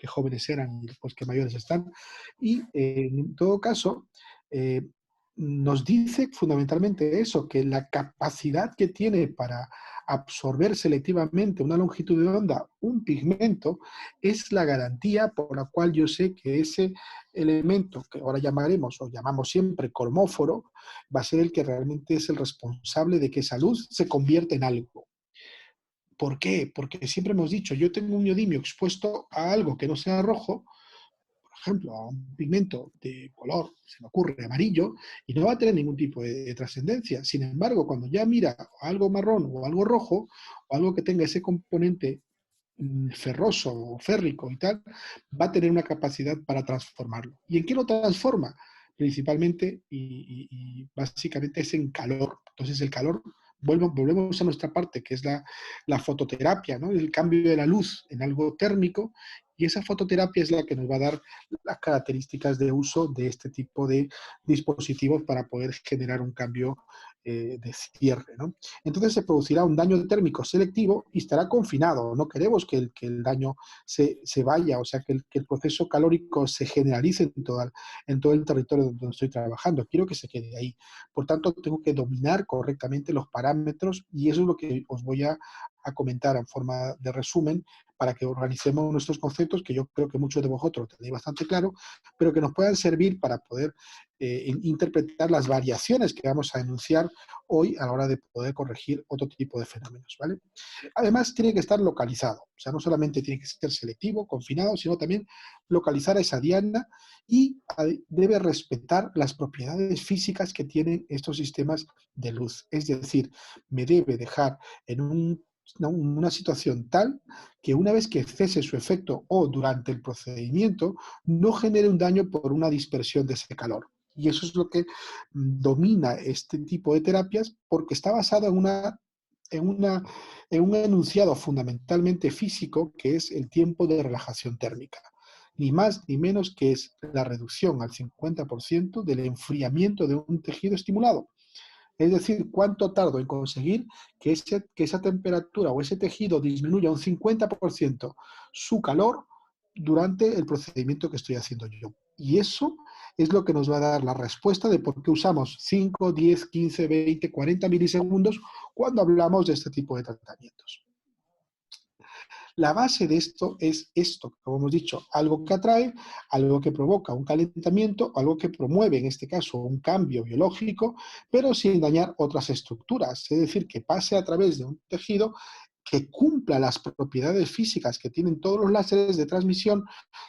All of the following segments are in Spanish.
qué jóvenes eran y pues qué mayores están. Y en todo caso, eh, nos dice fundamentalmente eso, que la capacidad que tiene para absorber selectivamente una longitud de onda, un pigmento, es la garantía por la cual yo sé que ese elemento, que ahora llamaremos o llamamos siempre cromóforo, va a ser el que realmente es el responsable de que esa luz se convierta en algo. ¿Por qué? Porque siempre hemos dicho, yo tengo un neodimio expuesto a algo que no sea rojo, por ejemplo, a un pigmento de color, se me ocurre, amarillo, y no va a tener ningún tipo de trascendencia. Sin embargo, cuando ya mira algo marrón o algo rojo, o algo que tenga ese componente ferroso o férrico y tal, va a tener una capacidad para transformarlo. ¿Y en qué lo transforma? Principalmente y básicamente es en calor. Entonces el calor, volvemos a nuestra parte, que es la fototerapia, ¿no? El cambio de la luz en algo térmico, y esa fototerapia es la que nos va a dar las características de uso de este tipo de dispositivos para poder generar un cambio de cierre, ¿no? Entonces se producirá un daño térmico selectivo y estará confinado. No queremos que el daño se vaya, o sea, que el proceso calórico se generalice en todo el territorio donde estoy trabajando. Quiero que se quede ahí. Por tanto, tengo que dominar correctamente los parámetros y eso es lo que os voy a comentar en forma de resumen para que organicemos nuestros conceptos, que yo creo que muchos de vosotros tenéis bastante claro, pero que nos puedan servir para poder interpretar las variaciones que vamos a enunciar hoy a la hora de poder corregir otro tipo de fenómenos, ¿vale? Además, tiene que estar localizado, o sea, no solamente tiene que ser selectivo, confinado, sino también localizar a esa diana y debe respetar las propiedades físicas que tienen estos sistemas de luz. Es decir, me debe dejar en una situación tal que una vez que cese su efecto o durante el procedimiento no genere un daño por una dispersión de ese calor. Y eso es lo que domina este tipo de terapias porque está basado en, una, en un enunciado fundamentalmente físico que es el tiempo de relajación térmica. Ni más ni menos que es la reducción al 50% del enfriamiento de un tejido estimulado. Es decir, cuánto tardo en conseguir que esa temperatura o ese tejido disminuya un 50% su calor durante el procedimiento que estoy haciendo yo. Y eso es lo que nos va a dar la respuesta de por qué usamos 5, 10, 15, 20, 40 milisegundos cuando hablamos de este tipo de tratamientos. La base de esto es esto, como hemos dicho, algo que atrae, algo que provoca un calentamiento, algo que promueve, en este caso, un cambio biológico, pero sin dañar otras estructuras, es decir, que pase a través de un tejido que cumpla las propiedades físicas que tienen todos los láseres de transmisión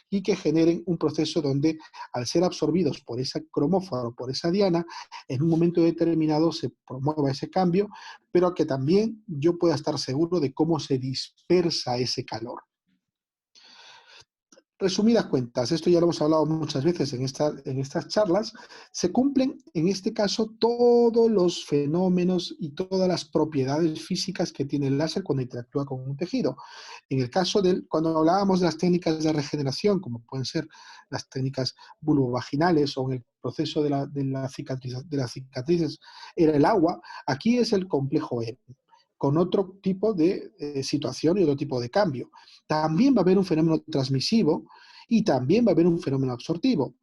y que generen un proceso donde, al ser absorbidos por esa cromóforo, por esa diana, en un momento determinado se promueva ese cambio, pero que también yo pueda estar seguro de cómo se dispersa ese calor. Resumidas cuentas, esto ya lo hemos hablado muchas veces en estas charlas, se cumplen en este caso todos los fenómenos y todas las propiedades físicas que tiene el láser cuando interactúa con un tejido. En el caso cuando hablábamos de las técnicas de regeneración, como pueden ser las técnicas vulvovaginales o en el proceso de las cicatrices, era el agua, aquí es el complejo M con otro tipo de situación y otro tipo de cambio. También va a haber un fenómeno transmisivo y también va a haber un fenómeno absortivo.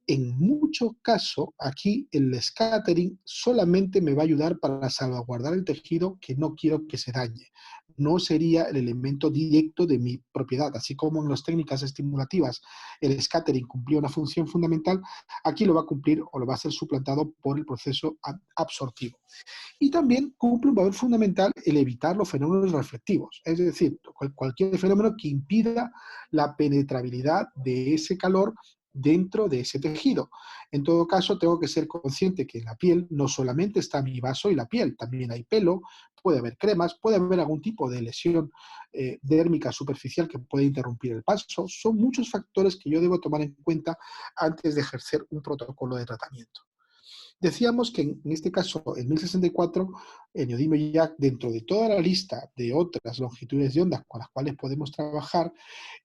En muchos casos, aquí el scattering solamente me va a ayudar para salvaguardar el tejido que no quiero que se dañe. No sería el elemento directo de mi propiedad. Así como en las técnicas estimulativas el scattering cumplía una función fundamental, aquí lo va a cumplir o lo va a ser suplantado por el proceso absortivo. Y también cumple un valor fundamental el evitar los fenómenos reflectivos, es decir, cualquier fenómeno que impida la penetrabilidad de ese calor dentro de ese tejido. En todo caso, tengo que ser consciente que en la piel no solamente está mi vaso y la piel, también hay pelo, puede haber cremas, puede haber algún tipo de lesión dérmica superficial que puede interrumpir el paso. Son muchos factores que yo debo tomar en cuenta antes de ejercer un protocolo de tratamiento. Decíamos que en este caso, en 1064, el neodimio Jack, dentro de toda la lista de otras longitudes de onda con las cuales podemos trabajar,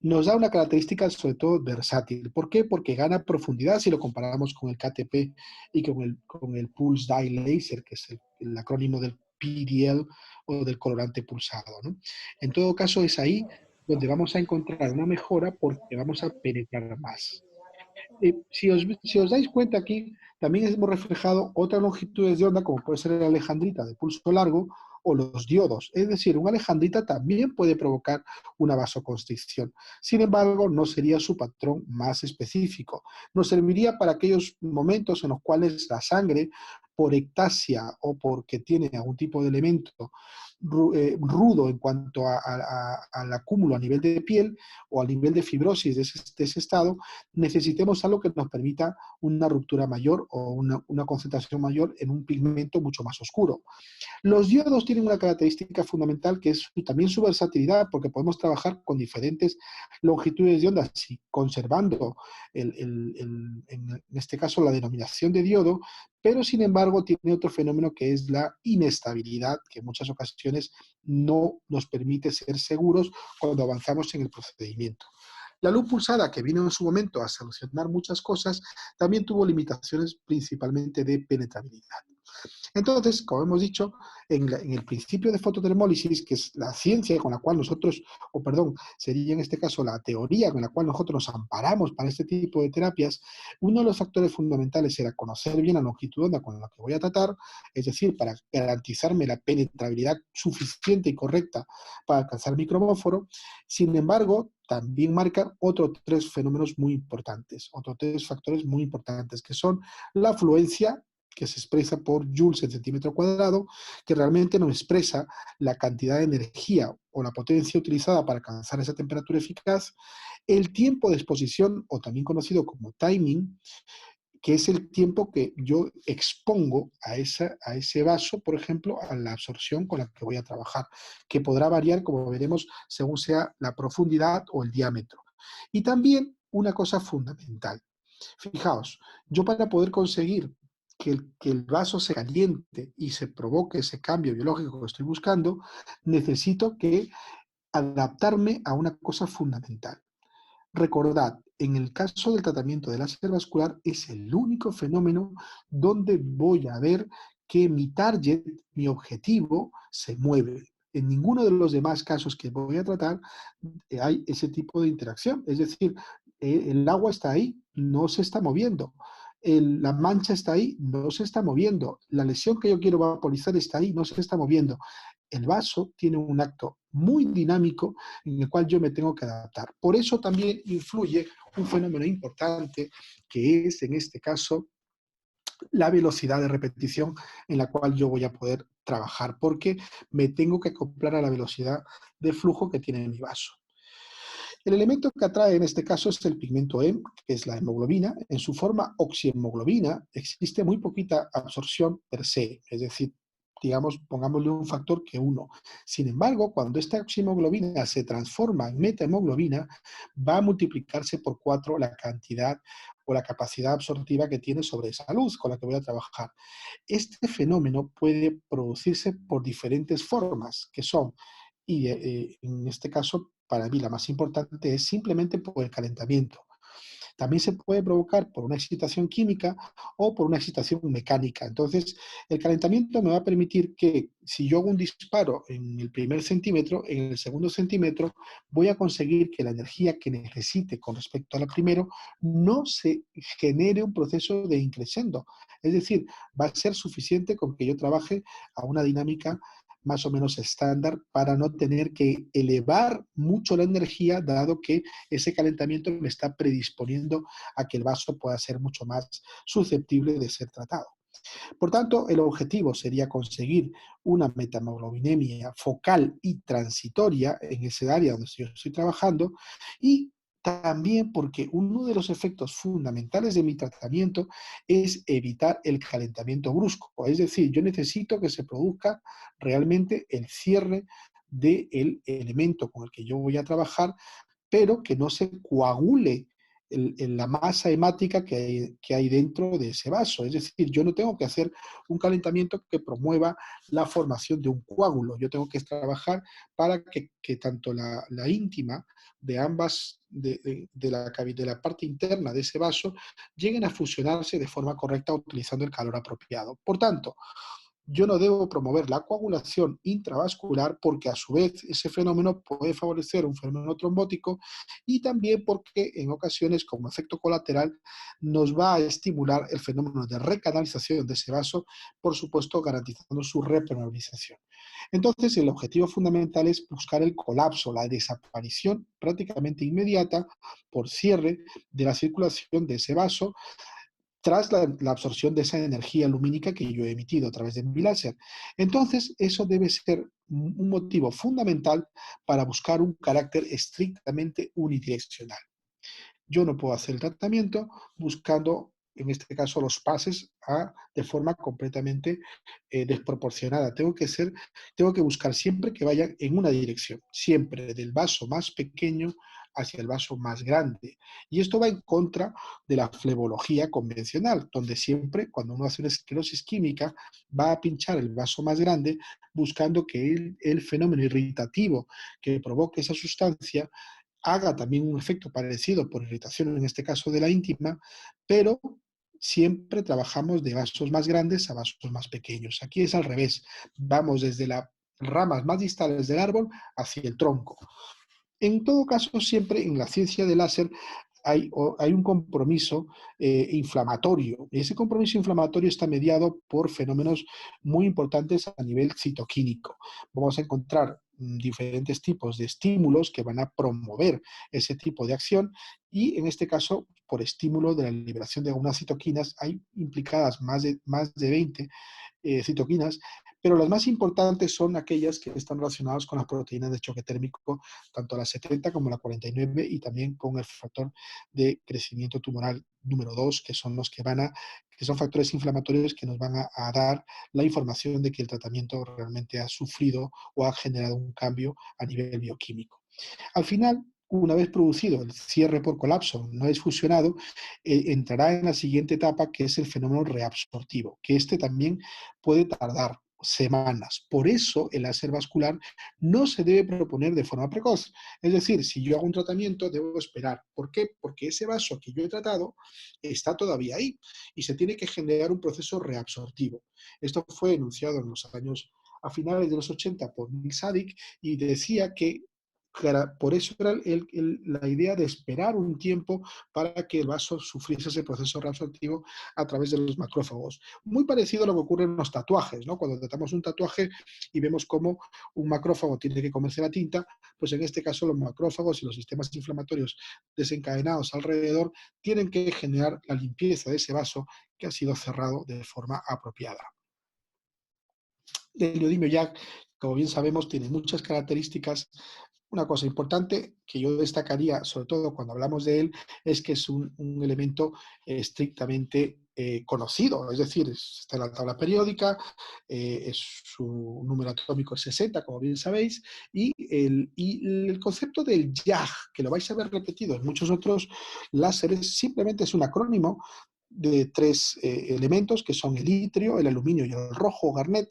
nos da una característica sobre todo versátil. ¿Por qué? Porque gana profundidad si lo comparamos con el KTP y con el Pulse Dye Laser, que es el acrónimo del PDL o del colorante pulsado, ¿no? En todo caso, es ahí donde vamos a encontrar una mejora porque vamos a penetrar más. Si os dais cuenta aquí, también hemos reflejado otras longitudes de onda, como puede ser la alejandrita de pulso largo o los diodos. Es decir, una alejandrita también puede provocar una vasoconstricción. Sin embargo, no sería su patrón más específico. Nos serviría para aquellos momentos en los cuales la sangre, por ectasia o porque tiene algún tipo de elemento rudo en cuanto al acúmulo a nivel de piel o a nivel de fibrosis de ese estado, necesitemos algo que nos permita una ruptura mayor o una concentración mayor en un pigmento mucho más oscuro. Los diodos tienen una característica fundamental que es también su versatilidad, porque podemos trabajar con diferentes longitudes de onda, si conservando en este caso la denominación de diodo, pero sin embargo tiene otro fenómeno que es la inestabilidad, que en muchas ocasiones no nos permite ser seguros cuando avanzamos en el procedimiento. La luz pulsada, que vino en su momento a solucionar muchas cosas, también tuvo limitaciones principalmente de penetrabilidad. Entonces, como hemos dicho, en el principio de fototermólisis, que es la ciencia con la cual nosotros, o perdón, sería en este caso la teoría con la cual nosotros nos amparamos para este tipo de terapias, uno de los factores fundamentales era conocer bien la longitud de onda con la que voy a tratar, es decir, para garantizarme la penetrabilidad suficiente y correcta para alcanzar el micromóforo. Sin embargo, también marcan otros tres fenómenos muy importantes, otros tres factores muy importantes, que son la afluencia, que se expresa por joules en centímetro cuadrado, que realmente nos expresa la cantidad de energía o la potencia utilizada para alcanzar esa temperatura eficaz, el tiempo de exposición, o también conocido como timing, que es el tiempo que yo expongo a ese vaso, por ejemplo, a la absorción con la que voy a trabajar, que podrá variar, como veremos, según sea la profundidad o el diámetro. Y también una cosa fundamental. Fijaos, yo para poder conseguir que el vaso se caliente y se provoque ese cambio biológico que estoy buscando, necesito que adaptarme a una cosa fundamental. Recordad, en el caso del tratamiento de láser vascular es el único fenómeno donde voy a ver que mi target, mi objetivo, se mueve. En ninguno de los demás casos que voy a tratar hay ese tipo de interacción. Es decir, el agua está ahí, no se está moviendo. La mancha está ahí, no se está moviendo. La lesión que yo quiero vaporizar está ahí, no se está moviendo. El vaso tiene un acto muy dinámico en el cual yo me tengo que adaptar. Por eso también influye un fenómeno importante que es, en este caso, la velocidad de repetición en la cual yo voy a poder trabajar, porque me tengo que acoplar a la velocidad de flujo que tiene mi vaso. El elemento que atrae en este caso es el pigmento hemo, que es la hemoglobina. En su forma oxihemoglobina existe muy poquita absorción per se, es decir, digamos, pongámosle un factor que 1. Sin embargo, cuando esta oxihemoglobina se transforma en metahemoglobina, va a multiplicarse por 4 la cantidad o la capacidad absortiva que tiene sobre esa luz con la que voy a trabajar. Este fenómeno puede producirse por diferentes formas, que son, y en este caso, para mí la más importante es simplemente por el calentamiento. También se puede provocar por una excitación química o por una excitación mecánica. Entonces, el calentamiento me va a permitir que si yo hago un disparo en el primer centímetro, en el segundo centímetro, voy a conseguir que la energía que necesite con respecto a la primero no se genere un proceso de increciendo. Es decir, va a ser suficiente con que yo trabaje a una dinámica más o menos estándar para no tener que elevar mucho la energía, dado que ese calentamiento me está predisponiendo a que el vaso pueda ser mucho más susceptible de ser tratado. Por tanto, el objetivo sería conseguir una metamoglobinemia focal y transitoria en ese área donde yo estoy trabajando, y también porque uno de los efectos fundamentales de mi tratamiento es evitar el calentamiento brusco. Es decir, yo necesito que se produzca realmente el cierre del elemento con el que yo voy a trabajar, pero que no se coagule la masa hemática que hay dentro de ese vaso. Es decir, yo no tengo que hacer un calentamiento que promueva la formación de un coágulo. Yo tengo que trabajar para que tanto la íntima de ambas, de la parte interna de ese vaso, lleguen a fusionarse de forma correcta utilizando el calor apropiado. Por tanto, yo no debo promover la coagulación intravascular porque a su vez ese fenómeno puede favorecer un fenómeno trombótico y también porque en ocasiones como efecto colateral nos va a estimular el fenómeno de recanalización de ese vaso, por supuesto garantizando su repermeabilización. Entonces el objetivo fundamental es buscar el colapso, la desaparición prácticamente inmediata por cierre de la circulación de ese vaso tras la absorción de esa energía lumínica que yo he emitido a través de mi láser. Entonces, eso debe ser un motivo fundamental para buscar un carácter estrictamente unidireccional. Yo no puedo hacer el tratamiento buscando, en este caso, los pases de forma completamente desproporcionada. Tengo que buscar siempre que vayan en una dirección, siempre del vaso más pequeño hacia el vaso más grande. Y esto va en contra de la flebología convencional, donde siempre, cuando uno hace una esclerosis química, va a pinchar el vaso más grande buscando que el fenómeno irritativo que provoque esa sustancia haga también un efecto parecido por irritación, en este caso de la íntima, pero siempre trabajamos de vasos más grandes a vasos más pequeños. Aquí es al revés, vamos desde las ramas más distales del árbol hacia el tronco. En todo caso, siempre en la ciencia del láser hay un compromiso inflamatorio. Y ese compromiso inflamatorio está mediado por fenómenos muy importantes a nivel citoquímico. Vamos a encontrar diferentes tipos de estímulos que van a promover ese tipo de acción y en este caso, por estímulo de la liberación de algunas citoquinas, hay implicadas más de 20 citoquinas, pero las más importantes son aquellas que están relacionadas con las proteínas de choque térmico, tanto la 70 como la 49, y también con el factor de crecimiento tumoral número 2, que son los que son factores inflamatorios que nos van a dar la información de que el tratamiento realmente ha sufrido o ha generado un cambio a nivel bioquímico. Al final, una vez producido el cierre por colapso no es fusionado, entrará en la siguiente etapa que es el fenómeno reabsortivo, que este también puede tardar semanas. Por eso el láser vascular no se debe proponer de forma precoz. Es decir, si yo hago un tratamiento, debo esperar. ¿Por qué? Porque ese vaso que yo he tratado está todavía ahí y se tiene que generar un proceso reabsortivo. Esto fue enunciado en los años a finales de los 80 por Nick Sadik y decía que por eso era la idea de esperar un tiempo para que el vaso sufriese ese proceso reabsortivo a través de los macrófagos. Muy parecido a lo que ocurre en los tatuajes, ¿no? Cuando tratamos un tatuaje y vemos cómo un macrófago tiene que comerse la tinta, pues en este caso los macrófagos y los sistemas inflamatorios desencadenados alrededor tienen que generar la limpieza de ese vaso que ha sido cerrado de forma apropiada. El neodimio YAG, como bien sabemos, tiene muchas características. Una cosa importante que yo destacaría, sobre todo cuando hablamos de él, es que es un elemento estrictamente conocido, es decir, está en la tabla periódica, su número atómico es 60, como bien sabéis, y el concepto del YAG, que lo vais a ver repetido en muchos otros láseres, simplemente es un acrónimo de tres elementos que son el itrio, el aluminio y el rojo o garnet,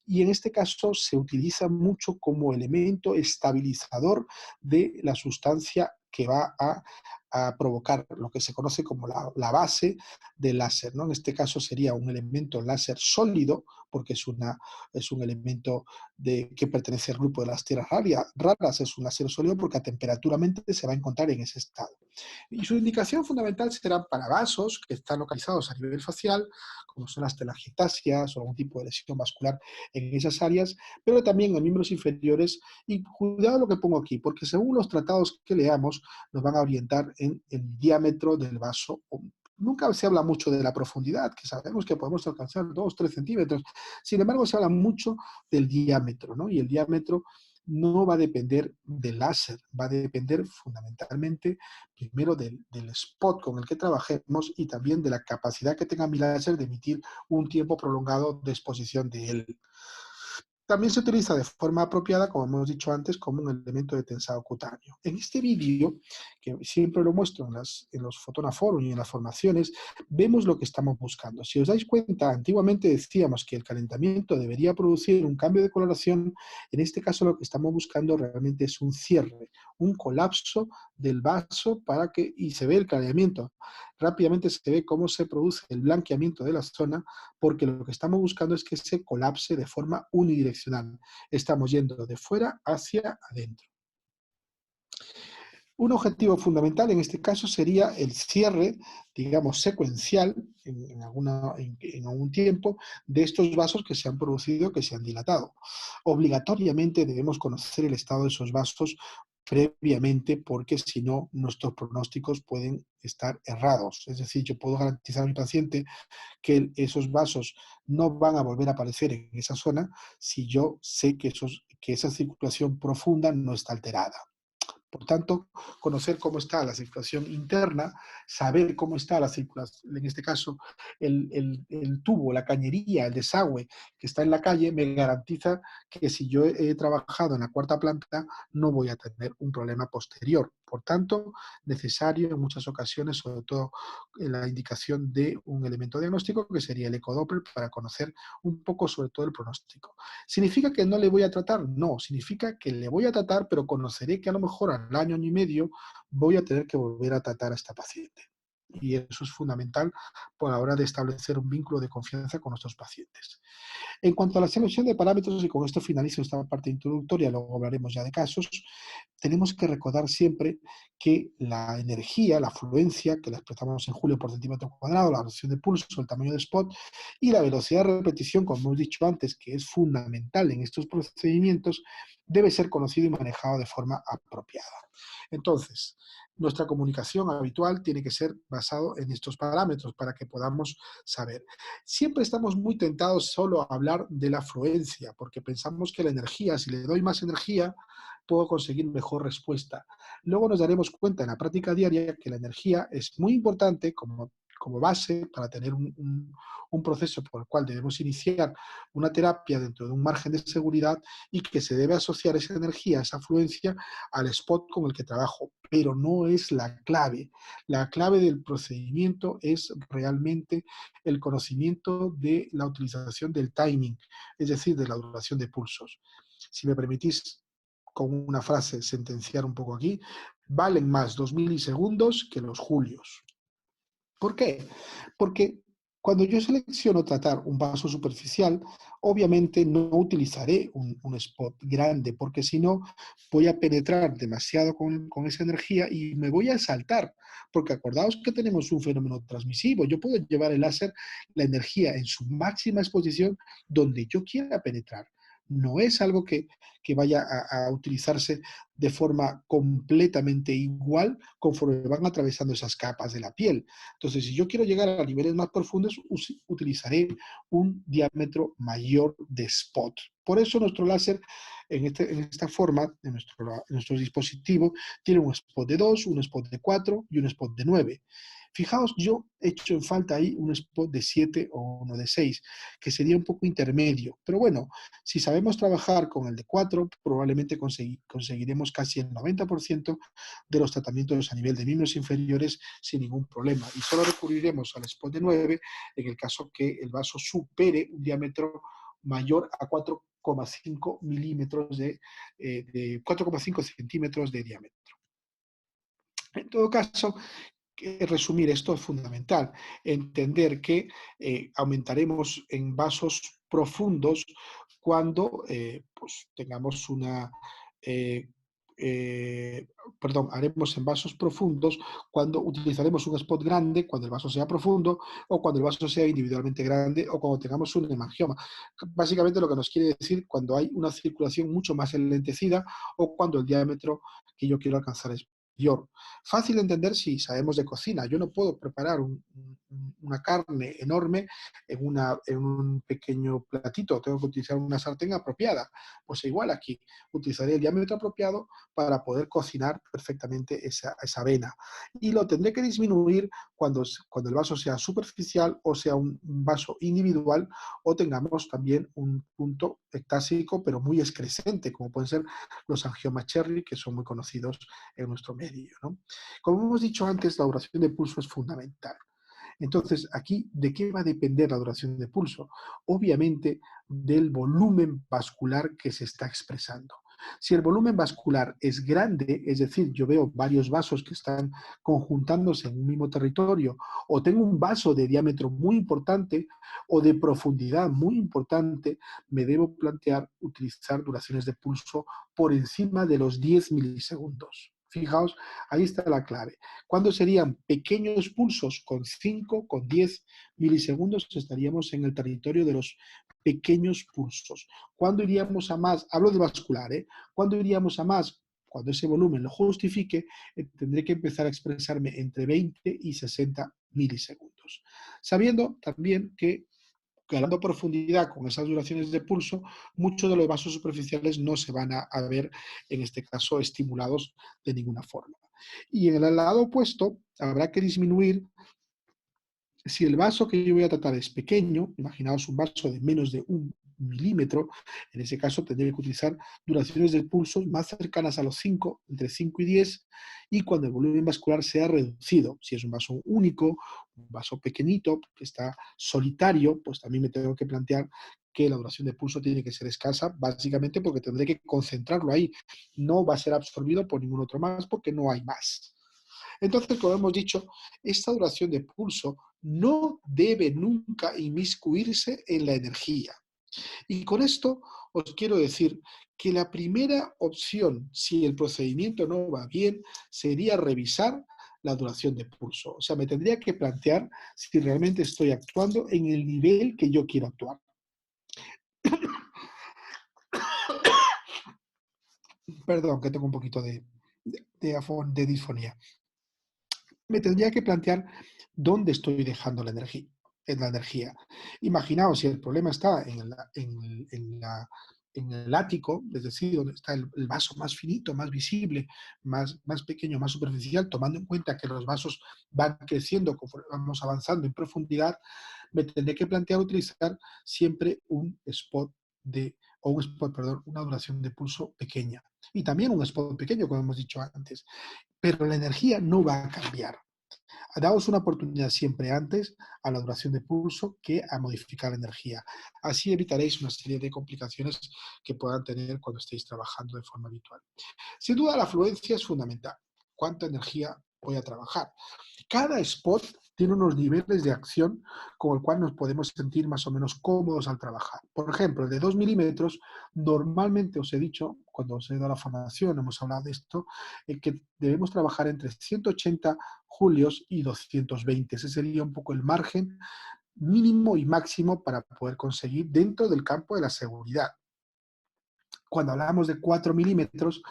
y en este caso se utiliza mucho como elemento estabilizador de la sustancia que va a provocar lo que se conoce como la base del láser, ¿no? En este caso sería un elemento láser sólido, porque es un elemento que pertenece al grupo de las tierras raras, es un láser sólido porque a temperatura ambiente se va a encontrar en ese estado. Y su indicación fundamental será para vasos que están localizados a nivel facial, como son las telangiectasias o algún tipo de lesión vascular en esas áreas, pero también en miembros inferiores. Y cuidado lo que pongo aquí, porque según los tratados que leamos, nos van a orientar en el diámetro del vaso. Nunca se habla mucho de la profundidad, que sabemos que podemos alcanzar 2-3 centímetros. Sin embargo, se habla mucho del diámetro, ¿no? Y el diámetro no va a depender del láser, va a depender fundamentalmente primero del spot con el que trabajemos y también de la capacidad que tenga mi láser de emitir un tiempo prolongado de exposición de él. También se utiliza de forma apropiada, como hemos dicho antes, como un elemento de tensado cutáneo. En este vídeo, que siempre lo muestro en los fotonaforos y en las formaciones, vemos lo que estamos buscando. Si os dais cuenta, antiguamente decíamos que el calentamiento debería producir un cambio de coloración. En este caso lo que estamos buscando realmente es un cierre, un colapso del vaso y se ve el clareamiento. Rápidamente se ve cómo se produce el blanqueamiento de la zona, porque lo que estamos buscando es que se colapse de forma unidireccional. Estamos yendo de fuera hacia adentro. Un objetivo fundamental en este caso sería el cierre, digamos, secuencial en algún tiempo de estos vasos que se han producido, que se han dilatado. Obligatoriamente debemos conocer el estado de esos vasos previamente, porque si no, nuestros pronósticos pueden estar errados. Es decir, yo puedo garantizar a mi paciente que esos vasos no van a volver a aparecer en esa zona si yo sé que esa circulación profunda no está alterada. Por tanto, conocer cómo está la circulación interna, saber cómo está la circulación, en este caso, el tubo, la cañería, el desagüe que está en la calle, me garantiza que si yo he trabajado en la cuarta planta, no voy a tener un problema posterior. Por tanto, necesario en muchas ocasiones, sobre todo en la indicación de un elemento diagnóstico, que sería el ecodoppler, para conocer un poco sobre todo el pronóstico. ¿Significa que no le voy a tratar? No, significa que le voy a tratar, pero conoceré que a lo mejor al año, año y medio, voy a tener que volver a tratar a esta paciente. Y eso es fundamental por la hora de establecer un vínculo de confianza con nuestros pacientes. En cuanto a la selección de parámetros, y con esto finalizo esta parte introductoria, luego hablaremos ya de casos, tenemos que recordar siempre que la energía, la afluencia, que la expresamos en julio por centímetro cuadrado, la relación de pulso, el tamaño de spot y la velocidad de repetición, como hemos dicho antes, que es fundamental en estos procedimientos, debe ser conocido y manejado de forma apropiada. Entonces, nuestra comunicación habitual tiene que ser basado en estos parámetros para que podamos saber. Siempre estamos muy tentados solo a hablar de la afluencia, porque pensamos que la energía, si le doy más energía, puedo conseguir mejor respuesta. Luego nos daremos cuenta en la práctica diaria que la energía es muy importante como base para tener un proceso por el cual debemos iniciar una terapia dentro de un margen de seguridad, y que se debe asociar esa energía, esa afluencia, al spot con el que trabajo, pero no es la clave. La clave del procedimiento es realmente el conocimiento de la utilización del timing, es decir, de la duración de pulsos. Si me permitís, con una frase, sentenciar un poco aquí, valen más 2 milisegundos que los julios. ¿Por qué? Porque cuando yo selecciono tratar un vaso superficial, obviamente no utilizaré un spot grande, porque si no voy a penetrar demasiado con esa energía y me voy a saltar, porque acordaos que tenemos un fenómeno transmisivo. Yo puedo llevar el láser, la energía en su máxima exposición donde yo quiera penetrar. No es algo que vaya a utilizarse de forma completamente igual conforme van atravesando esas capas de la piel. Entonces, si yo quiero llegar a niveles más profundos, utilizaré un diámetro mayor de spot. Por eso nuestro láser, en esta forma, en nuestro dispositivo, tiene un spot de 2, un spot de 4 y un spot de 9. Fijaos, yo he hecho en falta ahí un spot de 7 o uno de 6, que sería un poco intermedio. Pero bueno, si sabemos trabajar con el de 4, probablemente conseguiremos casi el 90% de los tratamientos a nivel de miembros inferiores sin ningún problema. Y solo recurriremos al spot de 9 en el caso que el vaso supere un diámetro mayor a 4,5 milímetros de 4,5 centímetros de diámetro. En todo caso, resumir esto es fundamental, entender que aumentaremos en vasos profundos cuando pues tengamos eh, eh, haremos en vasos profundos cuando utilizaremos un spot grande, cuando el vaso sea profundo, o cuando el vaso sea individualmente grande, o cuando tengamos un hemangioma. Básicamente lo que nos quiere decir cuando hay una circulación mucho más enlentecida, o cuando el diámetro que yo quiero alcanzar es mayor. Fácil de entender si sabemos de cocina. Yo no puedo preparar un una carne enorme en un pequeño platito, tengo que utilizar una sartén apropiada. Pues igual aquí, utilizaré el diámetro apropiado para poder cocinar perfectamente esa avena. Y lo tendré que disminuir cuando el vaso sea superficial o sea un vaso individual o tengamos también un punto ectásico pero muy excrescente, como pueden ser los angiomas Cherry, que son muy conocidos en nuestro medio, ¿no? Como hemos dicho antes, la duración de pulso es fundamental. Entonces, aquí, ¿de qué va a depender la duración de pulso? Obviamente, del volumen vascular que se está expresando. Si el volumen vascular es grande, es decir, yo veo varios vasos que están conjuntándose en un mismo territorio, o tengo un vaso de diámetro muy importante o de profundidad muy importante, me debo plantear utilizar duraciones de pulso por encima de los 10 milisegundos. Fijaos, ahí está la clave. ¿Cuándo serían pequeños pulsos? Con 5, con 10 milisegundos estaríamos en el territorio de los pequeños pulsos. ¿Cuándo iríamos a más? Hablo de vascular, ¿eh? ¿Cuándo iríamos a más? Cuando ese volumen lo justifique, tendré que empezar a expresarme entre 20 y 60 milisegundos. Sabiendo también que ganando profundidad con esas duraciones de pulso, muchos de los vasos superficiales no se van a ver, en este caso, estimulados de ninguna forma. Y en el lado opuesto, habrá que disminuir. Si el vaso que yo voy a tratar es pequeño, imaginaos un vaso de menos de 1 milímetro, en ese caso tendré que utilizar duraciones del pulso más cercanas a los 5, entre 5 y 10, y cuando el volumen vascular sea reducido. Si es un vaso único, un vaso pequeñito, que está solitario, pues también me tengo que plantear que la duración de pulso tiene que ser escasa, básicamente porque tendré que concentrarlo ahí. No va a ser absorbido por ningún otro más porque no hay más. Entonces, como hemos dicho, esta duración de pulso no debe nunca inmiscuirse en la energía. Y con esto os quiero decir que la primera opción, si el procedimiento no va bien, sería revisar la duración de pulso. O sea, me tendría que plantear si realmente estoy actuando en el nivel que yo quiero actuar. Perdón, que tengo un poquito de disfonía. Me tendría que plantear dónde estoy dejando la energía. En la energía. Imaginaos si el problema está en el ático, es decir, donde está el vaso más finito, más visible, más pequeño, más superficial, tomando en cuenta que los vasos van creciendo conforme vamos avanzando en profundidad, me tendré que plantear utilizar siempre un spot perdón, una duración de pulso pequeña. Y también un spot pequeño, como hemos dicho antes. Pero la energía no va a cambiar. Daos una oportunidad siempre antes a la duración de pulso que a modificar la energía. Así evitaréis una serie de complicaciones que puedan tener cuando estéis trabajando de forma habitual. Sin duda, la afluencia es fundamental. ¿Cuánta energía voy a trabajar? Cada spot tiene unos niveles de acción con el cual nos podemos sentir más o menos cómodos al trabajar. Por ejemplo, el de 2 milímetros, normalmente os he dicho, cuando os he dado la formación, hemos hablado de esto, que debemos trabajar entre 180 julios y 220. Ese sería un poco el margen mínimo y máximo para poder conseguir dentro del campo de la seguridad. Cuando hablamos de 4 milímetros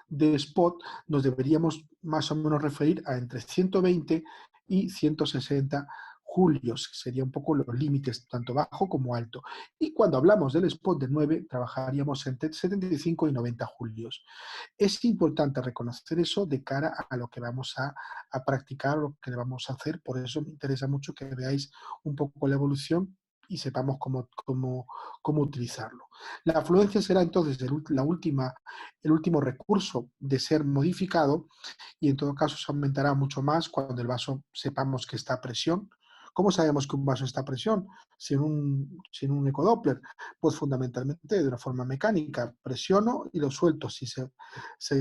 de spot, nos deberíamos más o menos referir a entre 120 y 160 julios, que sería un poco los límites, tanto bajo como alto. Y cuando hablamos del spot de 9, trabajaríamos entre 75 y 90 julios. Es importante reconocer eso de cara a lo que vamos a practicar, lo que vamos a hacer. Por eso me interesa mucho que veáis un poco la evolución y sepamos cómo utilizarlo. La afluencia será entonces el último recurso de ser modificado y en todo caso se aumentará mucho más cuando el vaso sepamos que está a presión. ¿Cómo sabemos que un vaso está a presión? Sin un ecodoppler. Pues fundamentalmente de una forma mecánica. Presiono y lo suelto. Si se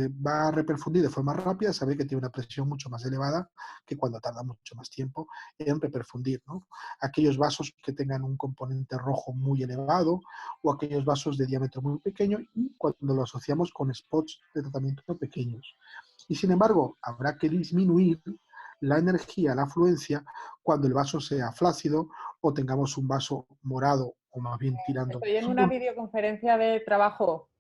va a reperfundir de forma rápida, sabe que tiene una presión mucho más elevada que cuando tarda mucho más tiempo en reperfundir, ¿no? Aquellos vasos que tengan un componente rojo muy elevado o aquellos vasos de diámetro muy pequeño y cuando lo asociamos con spots de tratamiento pequeños. Y sin embargo, habrá que disminuir la energía, la afluencia, cuando el vaso sea flácido o tengamos un vaso morado o más bien tirando. Estoy en una videoconferencia de trabajo.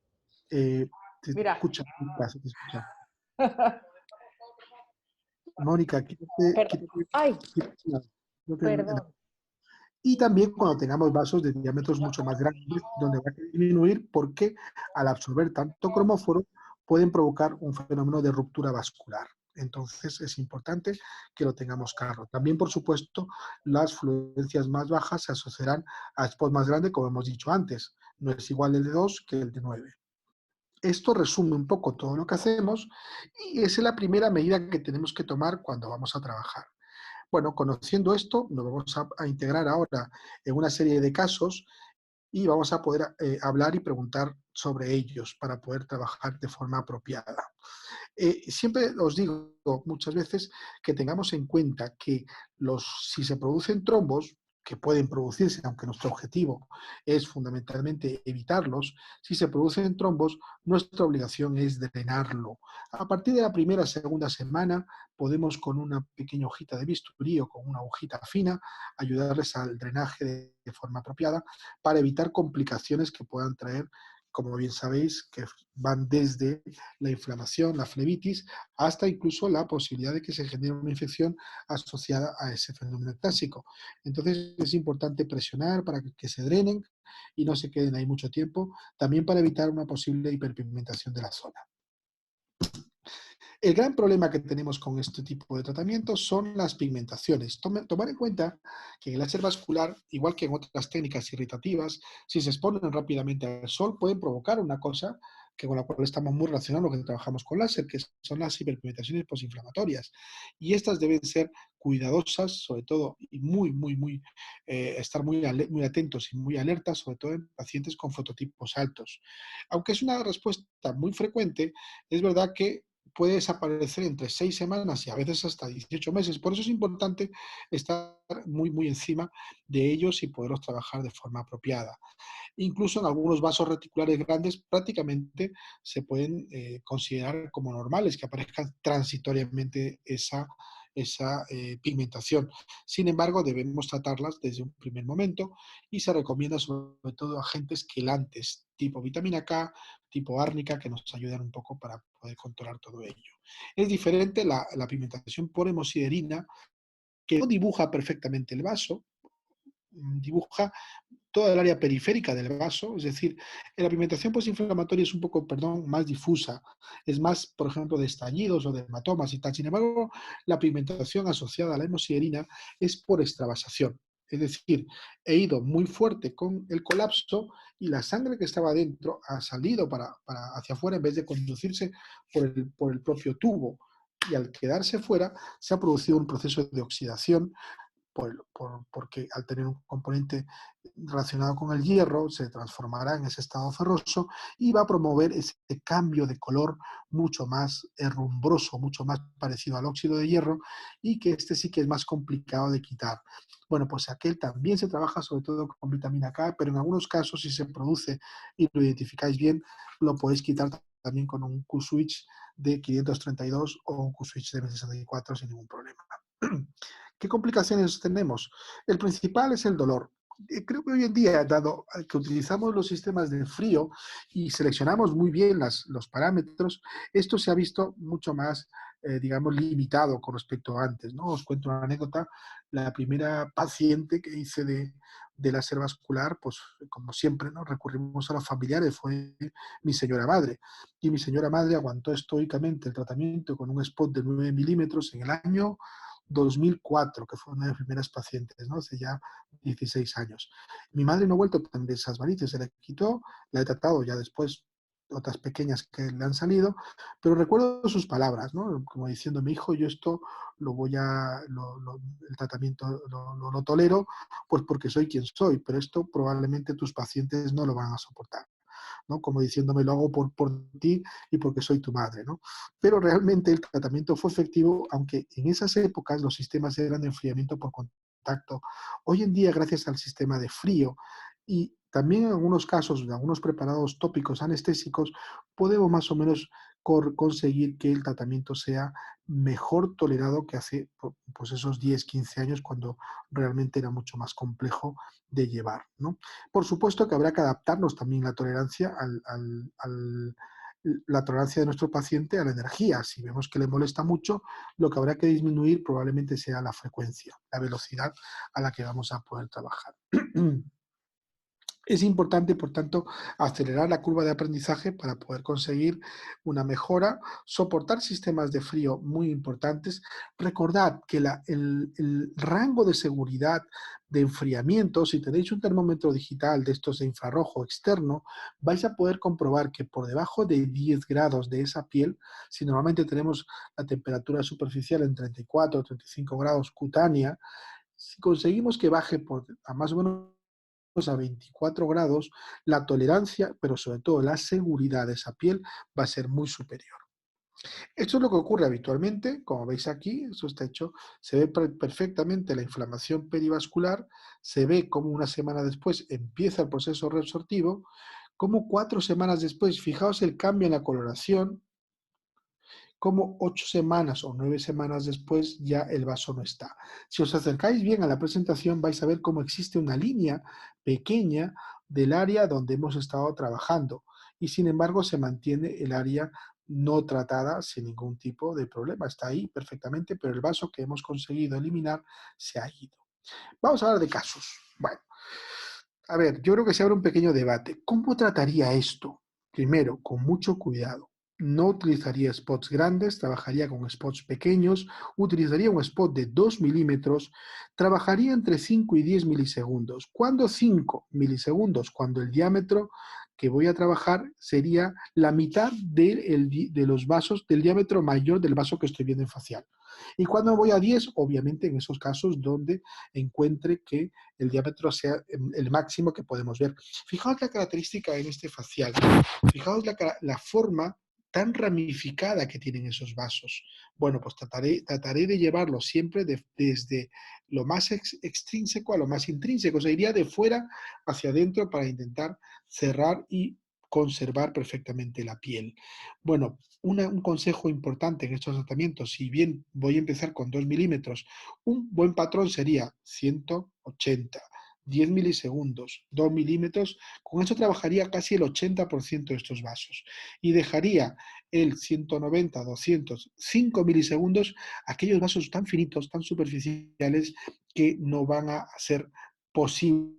Te Mira. escucha, te escucha. Mónica, Ay. Perdón. Y también cuando tengamos vasos de diámetros mucho más grandes, donde va a disminuir porque al absorber tanto cromóforo pueden provocar un fenómeno de ruptura vascular. Entonces es importante que lo tengamos claro. También, por supuesto, las fluencias más bajas se asociarán a spot más grande, como hemos dicho antes. No es igual el de 2 que el de 9. Esto resume un poco todo lo que hacemos y esa es la primera medida que tenemos que tomar cuando vamos a trabajar. Bueno, conociendo esto, nos vamos a integrar ahora en una serie de casos y vamos a poder hablar y preguntar sobre ellos para poder trabajar de forma apropiada. Siempre os digo muchas veces que tengamos en cuenta que si se producen trombos, que pueden producirse, aunque nuestro objetivo es fundamentalmente evitarlos, si se producen trombos, nuestra obligación es drenarlo. A partir de la primera, segunda semana, podemos con una pequeña hojita de bisturí o con una hojita fina ayudarles al drenaje de forma apropiada para evitar complicaciones que puedan traer, como bien sabéis, que van desde la inflamación, la flebitis, hasta incluso la posibilidad de que se genere una infección asociada a ese fenómeno ectásico. Entonces es importante presionar para que se drenen y no se queden ahí mucho tiempo, también para evitar una posible hiperpigmentación de la zona. El gran problema que tenemos con este tipo de tratamientos son las pigmentaciones. Tomar en cuenta que en el láser vascular, igual que en otras técnicas irritativas, si se exponen rápidamente al sol, pueden provocar una cosa que con la cual estamos muy relacionados, lo que trabajamos con láser, que son las hiperpigmentaciones posinflamatorias. Y estas deben ser cuidadosas, sobre todo, y estar muy atentos y muy alertas, sobre todo en pacientes con fototipos altos. Aunque es una respuesta muy frecuente, es verdad que puede desaparecer entre 6 semanas y a veces hasta 18 meses. Por eso es importante estar muy encima de ellos y poderlos trabajar de forma apropiada. Incluso en algunos vasos reticulares grandes prácticamente se pueden considerar como normales, que aparezcan transitoriamente esa pigmentación. Sin embargo, debemos tratarlas desde un primer momento y se recomienda sobre todo agentes quelantes, tipo vitamina K, tipo árnica, que nos ayudan un poco para poder controlar todo ello. Es diferente la pigmentación por hemosiderina, que no dibuja perfectamente el vaso, dibuja toda el área periférica del vaso, es decir, la pigmentación posinflamatoria es un poco, perdón, más difusa, es más, por ejemplo, de estallidos o de hematomas y tal. Sin embargo, la pigmentación asociada a la hemosiderina es por extravasación. Es decir, he ido muy fuerte con el colapso y la sangre que estaba dentro ha salido hacia afuera en vez de conducirse por el propio tubo. Y al quedarse fuera, se ha producido un proceso de oxidación porque al tener un componente relacionado con el hierro se transformará en ese estado ferroso y va a promover ese cambio de color mucho más herrumbroso, mucho más parecido al óxido de hierro y que este sí que es más complicado de quitar. Bueno, pues aquel también se trabaja sobre todo con vitamina K, pero en algunos casos si se produce y lo identificáis bien, lo podéis quitar también con un Q-switch de 532 o un Q-switch de M64 sin ningún problema. ¿Qué complicaciones tenemos? El principal es el dolor. Creo que hoy en día, dado que utilizamos los sistemas de frío y seleccionamos muy bien los parámetros, esto se ha visto mucho más, digamos, limitado con respecto a antes, ¿no? Os cuento una anécdota. La primera paciente que hice de láser vascular, pues como siempre, ¿no? Recurrimos a los familiares, fue mi señora madre. Y mi señora madre aguantó estoicamente el tratamiento con un spot de 9 milímetros en el año 2004, que fue una de las primeras pacientes, ¿no? Hace ya 16 años. Mi madre no ha vuelto a tener esas varices, se la quitó, la he tratado ya después, otras pequeñas que le han salido, pero recuerdo sus palabras, ¿no? Como diciendo, mi hijo, yo esto lo voy a, el tratamiento lo tolero, pues porque soy quien soy, pero esto probablemente tus pacientes no lo van a soportar. ¿No? Como diciéndome, lo hago por ti y porque soy tu madre, ¿no? Pero realmente el tratamiento fue efectivo, aunque en esas épocas los sistemas eran de enfriamiento por contacto. Hoy en día, gracias al sistema de frío y también en algunos casos de algunos preparados tópicos anestésicos, podemos más o menos conseguir que el tratamiento sea mejor tolerado que hace pues esos 10, 15 años cuando realmente era mucho más complejo de llevar, ¿no? Por supuesto que habrá que adaptarnos también la tolerancia la tolerancia de nuestro paciente a la energía. Si vemos que le molesta mucho, lo que habrá que disminuir probablemente sea la frecuencia, la velocidad a la que vamos a poder trabajar. Es importante, por tanto, acelerar la curva de aprendizaje para poder conseguir una mejora, soportar sistemas de frío muy importantes. Recordad que el rango de seguridad de enfriamiento, si tenéis un termómetro digital de estos de infrarrojo externo, vais a poder comprobar que por debajo de 10 grados de esa piel, si normalmente tenemos la temperatura superficial en 34 o 35 grados cutánea, si conseguimos que baje a más o menos a 24 grados, la tolerancia, pero sobre todo la seguridad de esa piel va a ser muy superior. Esto es lo que ocurre habitualmente, como veis aquí, esto está hecho, se ve perfectamente la inflamación perivascular, se ve como una semana después empieza el proceso reabsortivo, como 4 semanas después, fijaos el cambio en la coloración, como 8 semanas o 9 semanas después ya el vaso no está. Si os acercáis bien a la presentación vais a ver cómo existe una línea pequeña del área donde hemos estado trabajando y sin embargo se mantiene el área no tratada sin ningún tipo de problema. Está ahí perfectamente, pero el vaso que hemos conseguido eliminar se ha ido. Vamos a hablar de casos. Bueno, a ver, yo creo que se abre un pequeño debate. ¿Cómo trataría esto? Primero, con mucho cuidado. No utilizaría spots grandes, trabajaría con spots pequeños, utilizaría un spot de 2 milímetros, trabajaría entre 5 y 10 milisegundos. ¿Cuándo 5 milisegundos? Cuando el diámetro que voy a trabajar sería la mitad de los vasos, del diámetro mayor del vaso que estoy viendo en facial. Y cuando voy a 10, obviamente en esos casos donde encuentre que el diámetro sea el máximo que podemos ver. Fijaos la característica en este facial. Fijaos la forma tan ramificada que tienen esos vasos. Bueno, pues trataré de llevarlo siempre desde lo más extrínseco a lo más intrínseco. O sea, iría de fuera hacia adentro para intentar cerrar y conservar perfectamente la piel. Bueno, un consejo importante en estos tratamientos, si bien voy a empezar con 2 milímetros, un buen patrón sería 180, 10 milisegundos, 2 milímetros. Con eso trabajaría casi el 80% de estos vasos y dejaría el 190, 200, 5 milisegundos aquellos vasos tan finitos, tan superficiales que no van a ser posible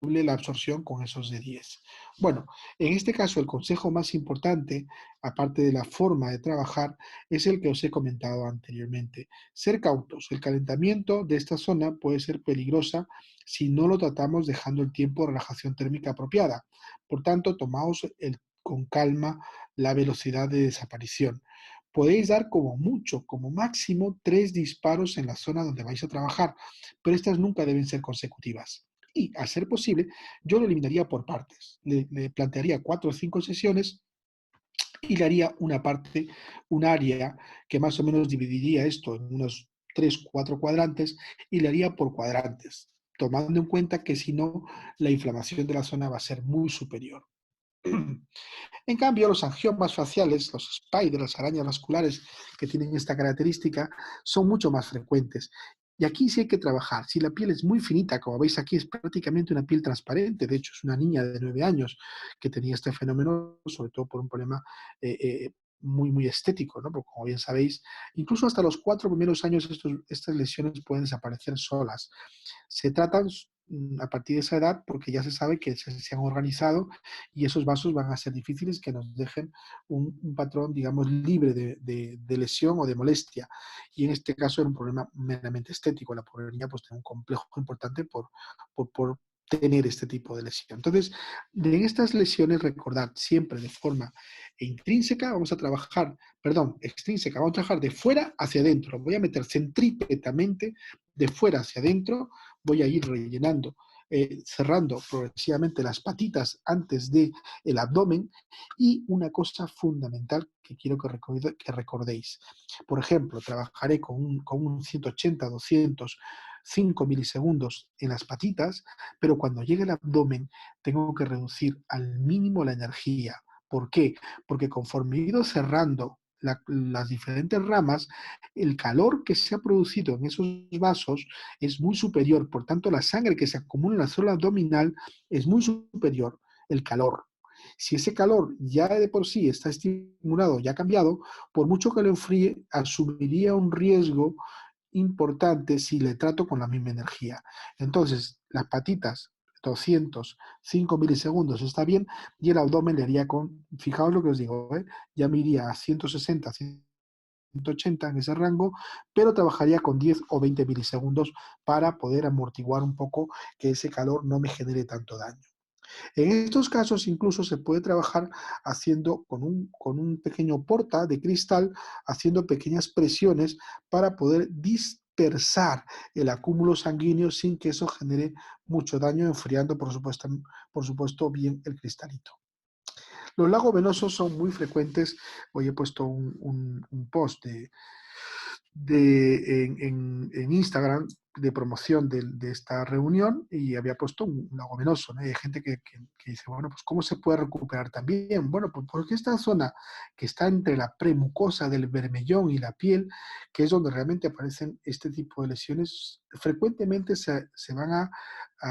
la absorción con esos de 10. Bueno, en este caso el consejo más importante, aparte de la forma de trabajar, es el que os he comentado anteriormente. Ser cautos. El calentamiento de esta zona puede ser peligrosa si no lo tratamos dejando el tiempo de relajación térmica apropiada. Por tanto, tomaos con calma la velocidad de desaparición. Podéis dar como mucho, como máximo, 3 disparos en la zona donde vais a trabajar, pero estas nunca deben ser consecutivas. Y, a ser posible, yo lo eliminaría por partes. Le plantearía 4 o 5 sesiones y le haría una parte, un área que más o menos dividiría esto en unos 3, 4 cuadrantes y le haría por cuadrantes, tomando en cuenta que si no, la inflamación de la zona va a ser muy superior. En cambio, los angiomas faciales, los spiders, las arañas vasculares que tienen esta característica, son mucho más frecuentes. Y aquí sí hay que trabajar. Si la piel es muy finita, como veis aquí, es prácticamente una piel transparente. De hecho, es una niña de 9 años que tenía este fenómeno, sobre todo por un problema muy estético, ¿no? Porque como bien sabéis, incluso hasta los 4 primeros años estas lesiones pueden desaparecer solas. Se tratan a partir de esa edad porque ya se sabe que se han organizado y esos vasos van a ser difíciles que nos dejen un patrón, digamos, libre de lesión o de molestia. Y en este caso era un problema meramente estético. La pobre niña pues tiene un complejo importante por tener este tipo de lesión. Entonces, en estas lesiones, recordad siempre de forma intrínseca, vamos a trabajar, perdón, extrínseca, vamos a trabajar de fuera hacia adentro. Voy a meter centrípetamente de fuera hacia adentro, voy a ir rellenando, cerrando progresivamente las patitas antes del abdomen y una cosa fundamental que quiero que recordéis. Por ejemplo, trabajaré con un 180, 200, 5 milisegundos en las patitas, pero cuando llegue el abdomen tengo que reducir al mínimo la energía. ¿Por qué? Porque conforme he ido cerrando las diferentes ramas, el calor que se ha producido en esos vasos es muy superior, por tanto la sangre que se acumula en la zona abdominal es muy superior, el calor. Si ese calor ya de por sí está estimulado, ya ha cambiado, por mucho que lo enfríe, asumiría un riesgo importante si le trato con la misma energía. Entonces, las patitas, 205 milisegundos está bien, y el abdomen le haría con, fijaos lo que os digo, ya me iría a 160, 180 en ese rango, pero trabajaría con 10 o 20 milisegundos para poder amortiguar un poco que ese calor no me genere tanto daño. En estos casos incluso se puede trabajar haciendo con un pequeño porta de cristal, haciendo pequeñas presiones para poder dispersar el acúmulo sanguíneo sin que eso genere mucho daño, enfriando por supuesto bien el cristalito. Los lagos venosos son muy frecuentes. Hoy he puesto un post en Instagram de promoción de esta reunión y había puesto un lago venoso, ¿no? Y hay gente que dice, bueno, pues ¿cómo se puede recuperar también? Bueno, pues porque esta zona que está entre la premucosa del bermellón y la piel, que es donde realmente aparecen este tipo de lesiones, frecuentemente se van a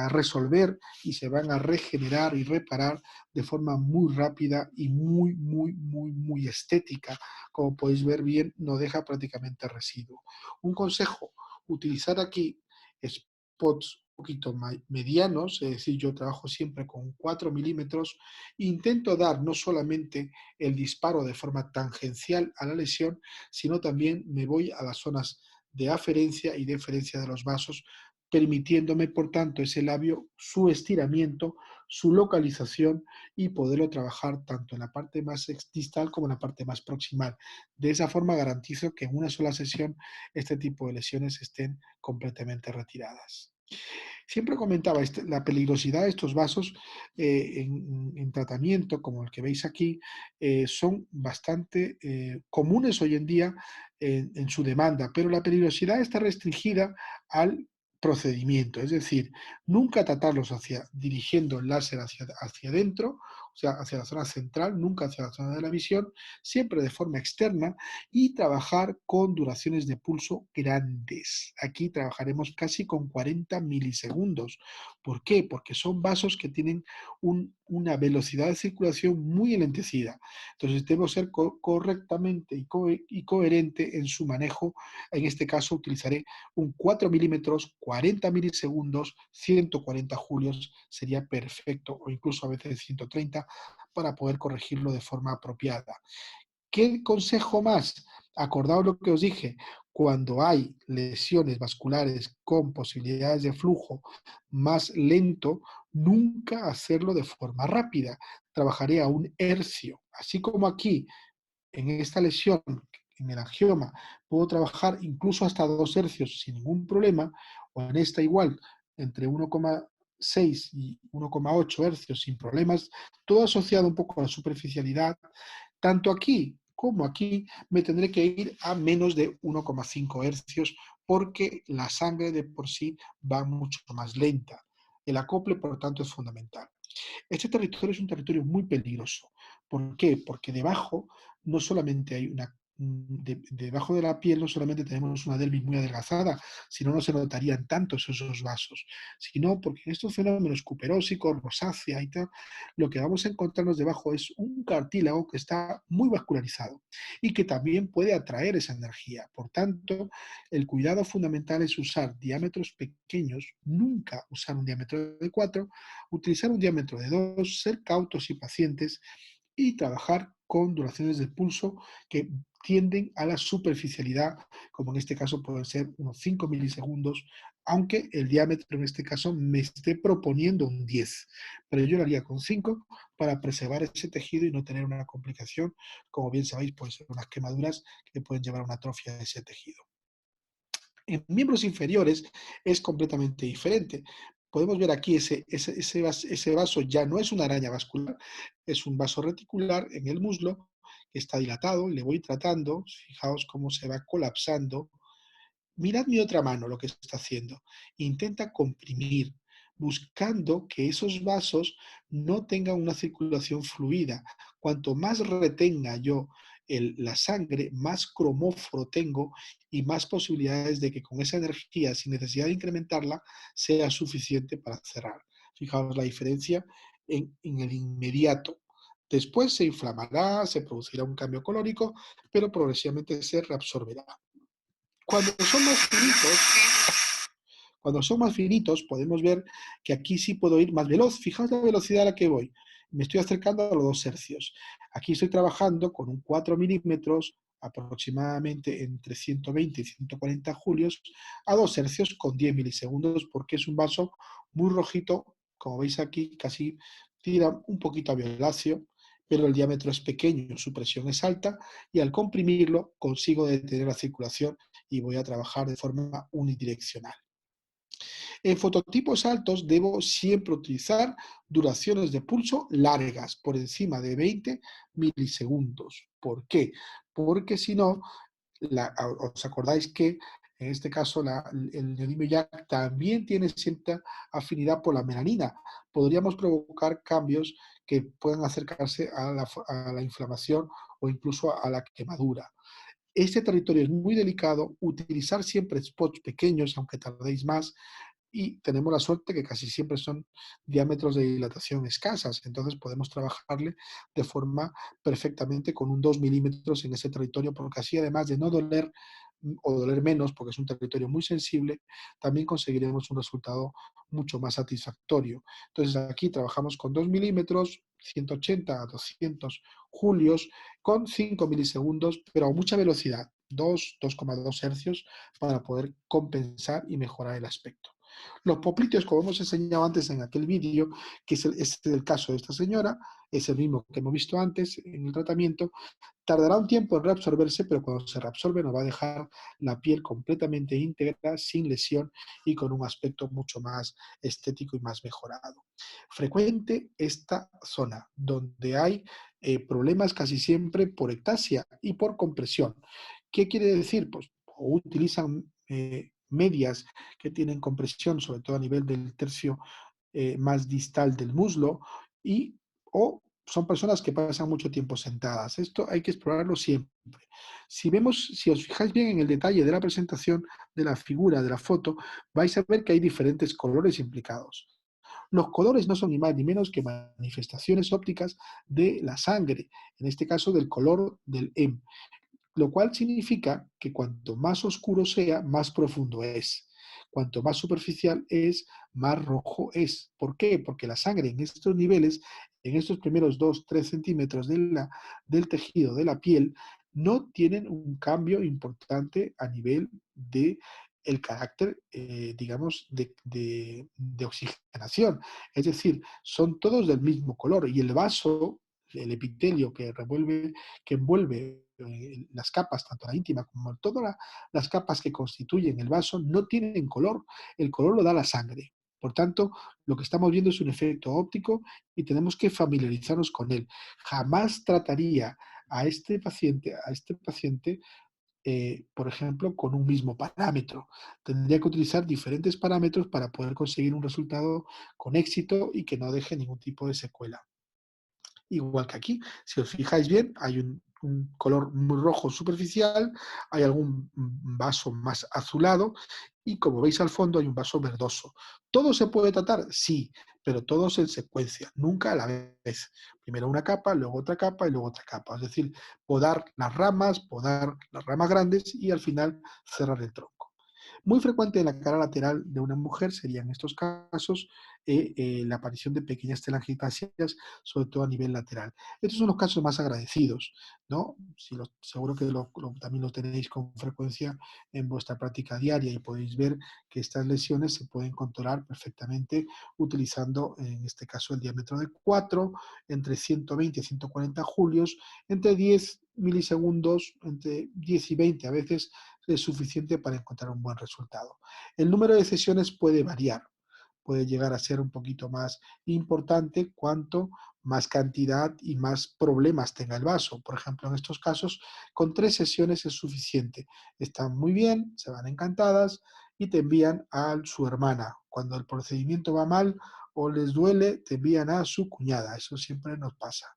resolver y se van a regenerar y reparar de forma muy rápida y muy estética. Como podéis ver bien, no deja prácticamente residuo. Un consejo, utilizar aquí spots un poquito medianos, es decir, yo trabajo siempre con 4 milímetros, intento dar no solamente el disparo de forma tangencial a la lesión, sino también me voy a las zonas de aferencia y deferencia de los vasos, permitiéndome, por tanto, ese labio, su estiramiento, su localización y poderlo trabajar tanto en la parte más distal como en la parte más proximal. De esa forma garantizo que en una sola sesión este tipo de lesiones estén completamente retiradas. Siempre comentaba la peligrosidad de estos vasos en tratamiento, como el que veis aquí, son bastante comunes hoy en día en su demanda, pero la peligrosidad está restringida al procedimiento, es decir, nunca tratarlos dirigiendo el láser hacia adentro, o sea, hacia la zona central, nunca hacia la zona de la visión, siempre de forma externa, y trabajar con duraciones de pulso grandes. Aquí trabajaremos casi con 40 milisegundos. ¿Por qué? Porque son vasos que tienen una velocidad de circulación muy enlentecida. Entonces debo ser correctamente y coherente en su manejo. En este caso utilizaré un 4 milímetros, 40 milisegundos, 140 julios, sería perfecto, o incluso a veces 130, para poder corregirlo de forma apropiada. ¿Qué consejo más? Acordaos lo que os dije, cuando hay lesiones vasculares con posibilidades de flujo más lento, nunca hacerlo de forma rápida. Trabajaré a un hercio. Así como aquí, en esta lesión, en el angioma, puedo trabajar incluso hasta 2 hercios sin ningún problema, o en esta igual, entre 1,6 y 1,8 hercios sin problemas, todo asociado un poco a la superficialidad. Tanto aquí como aquí me tendré que ir a menos de 1,5 hercios porque la sangre de por sí va mucho más lenta. El acople, por lo tanto, es fundamental. Este territorio es un territorio muy peligroso. ¿Por qué? Porque debajo no solamente hay debajo de la piel no solamente tenemos una dermis muy adelgazada, sino no se notarían tantos esos vasos, sino porque en estos fenómenos cuperósicos, rosácea y tal, lo que vamos a encontrarnos debajo es un cartílago que está muy vascularizado y que también puede atraer esa energía. Por tanto, el cuidado fundamental es usar diámetros pequeños, nunca usar un diámetro de 4, utilizar un diámetro de 2, ser cautos y pacientes y trabajar con duraciones de pulso que tienden a la superficialidad, como en este caso pueden ser unos 5 milisegundos, aunque el diámetro en este caso me esté proponiendo un 10, pero yo lo haría con 5 para preservar ese tejido y no tener una complicación, como bien sabéis, pueden ser unas quemaduras que pueden llevar a una atrofia de ese tejido. En miembros inferiores es completamente diferente. Podemos ver aquí ese vaso ya no es una araña vascular, es un vaso reticular en el muslo que está dilatado, le voy tratando, fijaos cómo se va colapsando. Mirad mi otra mano lo que está haciendo. Intenta comprimir, buscando que esos vasos no tengan una circulación fluida. Cuanto más retenga yo la sangre, más cromóforo tengo y más posibilidades de que con esa energía, sin necesidad de incrementarla, sea suficiente para cerrar. Fijaos la diferencia en el inmediato. Después se inflamará, se producirá un cambio colórico, pero progresivamente se reabsorberá. Cuando son más finitos, Cuando son más finitos, podemos ver que aquí sí puedo ir más veloz. Fijaos la velocidad a la que voy. Me estoy acercando a los 2 hercios. Aquí estoy trabajando con un 4 milímetros, aproximadamente entre 120 y 140 julios, a 2 hercios con 10 milisegundos, porque es un vaso muy rojito. Como veis aquí, casi tira un poquito a violáceo, pero el diámetro es pequeño, su presión es alta, y al comprimirlo consigo detener la circulación y voy a trabajar de forma unidireccional. En fototipos altos debo siempre utilizar duraciones de pulso largas, por encima de 20 milisegundos. ¿Por qué? Porque si no, os acordáis que en este caso el neodimio YAG también tiene cierta afinidad por la melanina. Podríamos provocar cambios que puedan acercarse a la inflamación o incluso a la quemadura. Este territorio es muy delicado, utilizar siempre spots pequeños, aunque tardéis más, y tenemos la suerte que casi siempre son diámetros de dilatación escasas, entonces podemos trabajarle de forma perfectamente con un 2 milímetros en ese territorio, porque así además de no doler o doler menos, porque es un territorio muy sensible, también conseguiremos un resultado mucho más satisfactorio. Entonces aquí trabajamos con 2 milímetros, 180 a 200 julios, con 5 milisegundos, pero a mucha velocidad, 2,2 hercios, para poder compensar y mejorar el aspecto. Los popliteos, como hemos enseñado antes en aquel vídeo, que es el caso de esta señora, es el mismo que hemos visto antes en el tratamiento, tardará un tiempo en reabsorberse, pero cuando se reabsorbe nos va a dejar la piel completamente íntegra, sin lesión y con un aspecto mucho más estético y más mejorado. Frecuente esta zona, donde hay problemas casi siempre por ectasia y por compresión. ¿Qué quiere decir? Pues o utilizan medias que tienen compresión, sobre todo a nivel del tercio más distal del muslo, o son personas que pasan mucho tiempo sentadas. Esto hay que explorarlo siempre. Si os fijáis bien en el detalle de la presentación de la figura, de la foto, vais a ver que hay diferentes colores implicados. Los colores no son ni más ni menos que manifestaciones ópticas de la sangre, en este caso del color del hemo, lo cual significa que cuanto más oscuro sea, más profundo es. Cuanto más superficial es, más rojo es. ¿Por qué? Porque la sangre en estos niveles, en estos primeros 2-3 centímetros del tejido de la piel, no tienen un cambio importante a nivel de el carácter, digamos, de oxigenación. Es decir, son todos del mismo color y el vaso, el epitelio que envuelve las capas, tanto la íntima como todas las capas que constituyen el vaso, no tienen color. El color lo da la sangre. Por tanto, lo que estamos viendo es un efecto óptico y tenemos que familiarizarnos con él. Jamás trataría a este paciente, por ejemplo, con un mismo parámetro. Tendría que utilizar diferentes parámetros para poder conseguir un resultado con éxito y que no deje ningún tipo de secuela. Igual que aquí, si os fijáis bien, hay un color muy rojo superficial, hay algún vaso más azulado y como veis al fondo hay un vaso verdoso. ¿Todo se puede tratar? Sí, pero todos en secuencia, nunca a la vez. Primero una capa, luego otra capa y luego otra capa. Es decir, podar las ramas grandes y al final cerrar el tronco. Muy frecuente en la cara lateral de una mujer sería en estos casos la aparición de pequeñas telangiectasias, sobre todo a nivel lateral. Estos son los casos más agradecidos, ¿no? Seguro que también lo tenéis con frecuencia en vuestra práctica diaria y podéis ver que estas lesiones se pueden controlar perfectamente utilizando, en este caso, el diámetro de 4, entre 120 y 140 julios, entre 10 milisegundos, entre 10 y 20 a veces es suficiente para encontrar un buen resultado. El número de sesiones puede variar, puede llegar a ser un poquito más importante cuanto más cantidad y más problemas tenga el vaso. Por ejemplo, en estos casos, con 3 sesiones es suficiente. Están muy bien, se van encantadas y te envían a su hermana. Cuando el procedimiento va mal o les duele, te envían a su cuñada. Eso siempre nos pasa.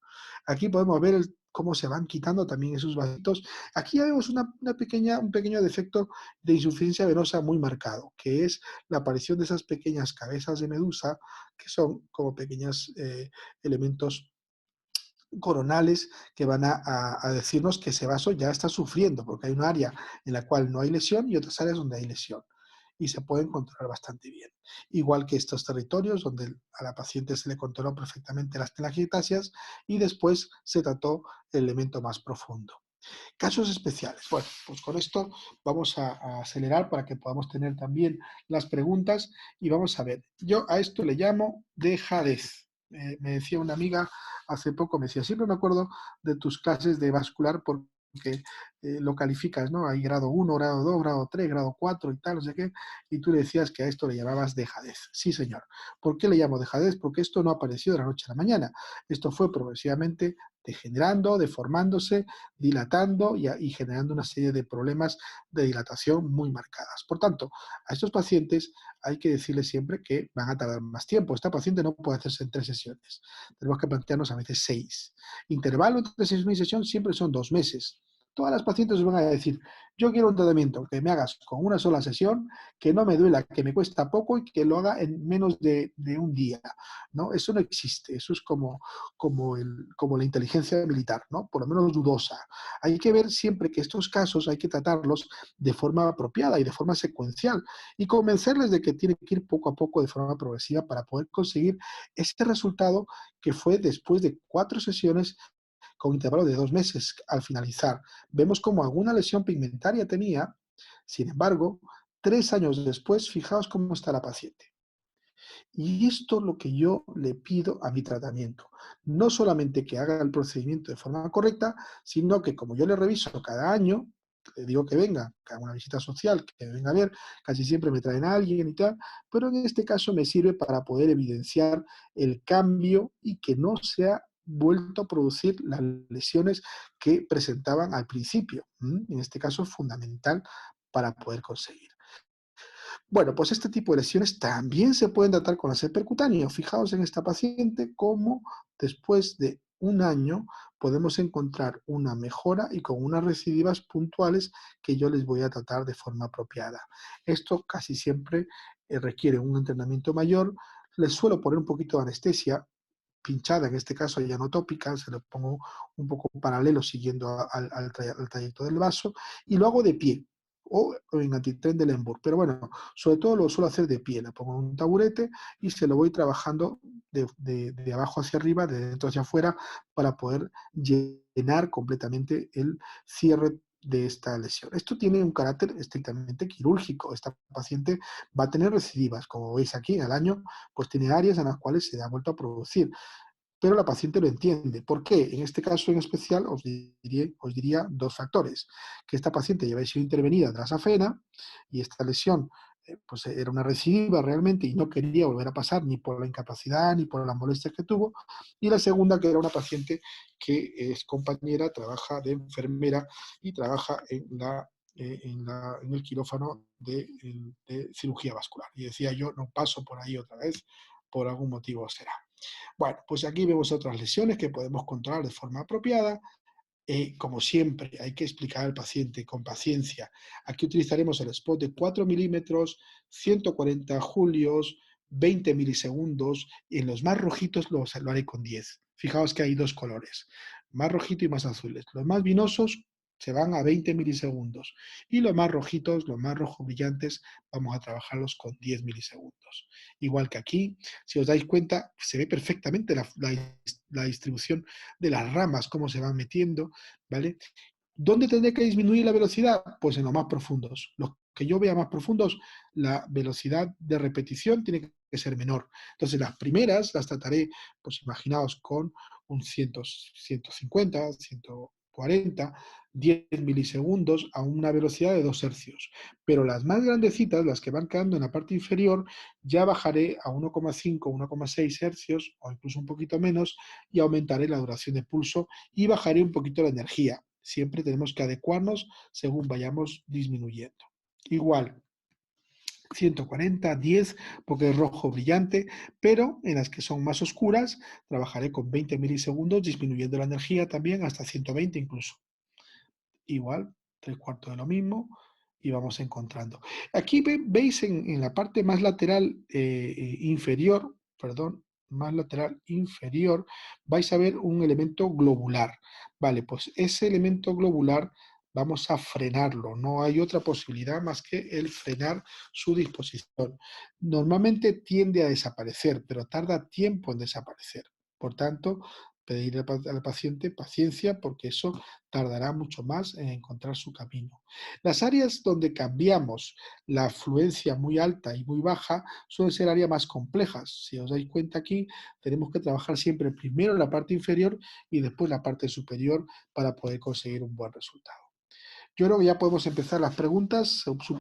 Aquí podemos ver cómo se van quitando también esos vasitos. Aquí ya vemos un pequeño defecto de insuficiencia venosa muy marcado, que es la aparición de esas pequeñas cabezas de medusa, que son como pequeños elementos coronales que van a decirnos que ese vaso ya está sufriendo, porque hay un área en la cual no hay lesión y otras áreas donde hay lesión. Y se pueden controlar bastante bien. Igual que estos territorios donde a la paciente se le controló perfectamente las telangiectasias y después se trató el elemento más profundo. Casos especiales. Bueno, pues con esto vamos a acelerar para que podamos tener también las preguntas y vamos a ver. Yo a esto le llamo dejadez. Me decía una amiga hace poco, me decía, siempre me acuerdo de tus clases de vascular porque lo calificas, ¿no? Hay grado 1, grado 2, grado 3, grado 4 y tal, no sé qué, y tú le decías que a esto le llamabas dejadez. Sí, señor. ¿Por qué le llamo dejadez? Porque esto no apareció de la noche a la mañana. Esto fue progresivamente degenerando, deformándose, dilatando y generando una serie de problemas de dilatación muy marcadas. Por tanto, a estos pacientes hay que decirles siempre que van a tardar más tiempo. Esta paciente no puede hacerse en 3 sesiones. Tenemos que plantearnos a veces 6. Intervalo entre sesión y sesión siempre son 2 meses. Todas las pacientes van a decir, yo quiero un tratamiento que me hagas con una sola sesión, que no me duela, que me cuesta poco y que lo haga en menos de un día, ¿no? Eso no existe, eso es como la inteligencia militar, ¿no? Por lo menos dudosa. Hay que ver siempre que estos casos hay que tratarlos de forma apropiada y de forma secuencial y convencerles de que tienen que ir poco a poco de forma progresiva para poder conseguir este resultado que fue después de 4 sesiones con intervalo de 2 meses al finalizar. Vemos como alguna lesión pigmentaria tenía, sin embargo, 3 años después, fijaos cómo está la paciente. Y esto es lo que yo le pido a mi tratamiento. No solamente que haga el procedimiento de forma correcta, sino que como yo le reviso cada año, le digo que venga, que haga una visita social, que venga a ver, casi siempre me traen a alguien y tal, pero en este caso me sirve para poder evidenciar el cambio y que no se ha vuelto a producir las lesiones que presentaban al principio. En este caso es fundamental para poder conseguir. Bueno, pues este tipo de lesiones también se pueden tratar con láser percutáneo. Fijaos en esta paciente cómo después de un año podemos encontrar una mejora y con unas recidivas puntuales que yo les voy a tratar de forma apropiada. Esto casi siempre requiere un entrenamiento mayor. Les suelo poner un poquito de anestesia pinchada, en este caso ya no tópica, se lo pongo un poco paralelo siguiendo al trayecto del vaso y lo hago de pie o en antitren de Lemburg. Pero bueno, sobre todo lo suelo hacer de pie, le pongo un taburete y se lo voy trabajando de abajo hacia arriba, de dentro hacia afuera, para poder llenar completamente el cierre de esta lesión. Esto tiene un carácter estrictamente quirúrgico. Esta paciente va a tener recidivas, como veis aquí, al año, pues tiene áreas en las cuales se ha vuelto a producir, pero la paciente lo entiende. ¿Por qué? En este caso en especial os diría 2 factores. Que esta paciente ya había sido intervenida de la safena y esta lesión pues era una recidiva realmente y no quería volver a pasar ni por la incapacidad ni por las molestias que tuvo. Y la segunda, que era una paciente que es compañera, trabaja de enfermera y trabaja en el quirófano de cirugía vascular. Y decía yo, no paso por ahí otra vez, por algún motivo será. Bueno, pues aquí vemos otras lesiones que podemos controlar de forma apropiada. Como siempre, hay que explicar al paciente con paciencia. Aquí utilizaremos el spot de 4 milímetros, 140 julios, 20 milisegundos, y en los más rojitos lo haré con 10. Fijaos que hay 2 colores, más rojito y más azules. Los más vinosos se van a 20 milisegundos y los más rojitos, los más rojos brillantes, vamos a trabajarlos con 10 milisegundos. Igual que aquí, si os dais cuenta, se ve perfectamente la distribución de las ramas, cómo se van metiendo, ¿vale? ¿Dónde tendré que disminuir la velocidad? Pues en los más profundos. Los que yo vea más profundos, la velocidad de repetición tiene que ser menor. Entonces, las primeras las trataré, pues imaginaos, con un 100, 150, 140, 10 milisegundos a una velocidad de 2 hercios. Pero las más grandecitas, las que van quedando en la parte inferior, ya bajaré a 1,5, 1,6 hercios o incluso un poquito menos y aumentaré la duración de pulso y bajaré un poquito la energía. Siempre tenemos que adecuarnos según vayamos disminuyendo. Igual, 140, 10, porque es rojo brillante, pero en las que son más oscuras trabajaré con 20 milisegundos, disminuyendo la energía también hasta 120 incluso. Igual, 3/4 de lo mismo, y vamos encontrando. Aquí veis en la parte más lateral inferior, perdón, más lateral inferior, vais a ver un elemento globular. Vale, pues ese elemento globular vamos a frenarlo. No hay otra posibilidad más que el frenar su disposición. Normalmente tiende a desaparecer, pero tarda tiempo en desaparecer. Por tanto, pedir al paciente paciencia porque eso tardará mucho más en encontrar su camino. Las áreas donde cambiamos la fluencia muy alta y muy baja suelen ser áreas más complejas. Si os dais cuenta aquí, tenemos que trabajar siempre primero en la parte inferior y después la parte superior para poder conseguir un buen resultado. Yo creo que ya podemos empezar las preguntas.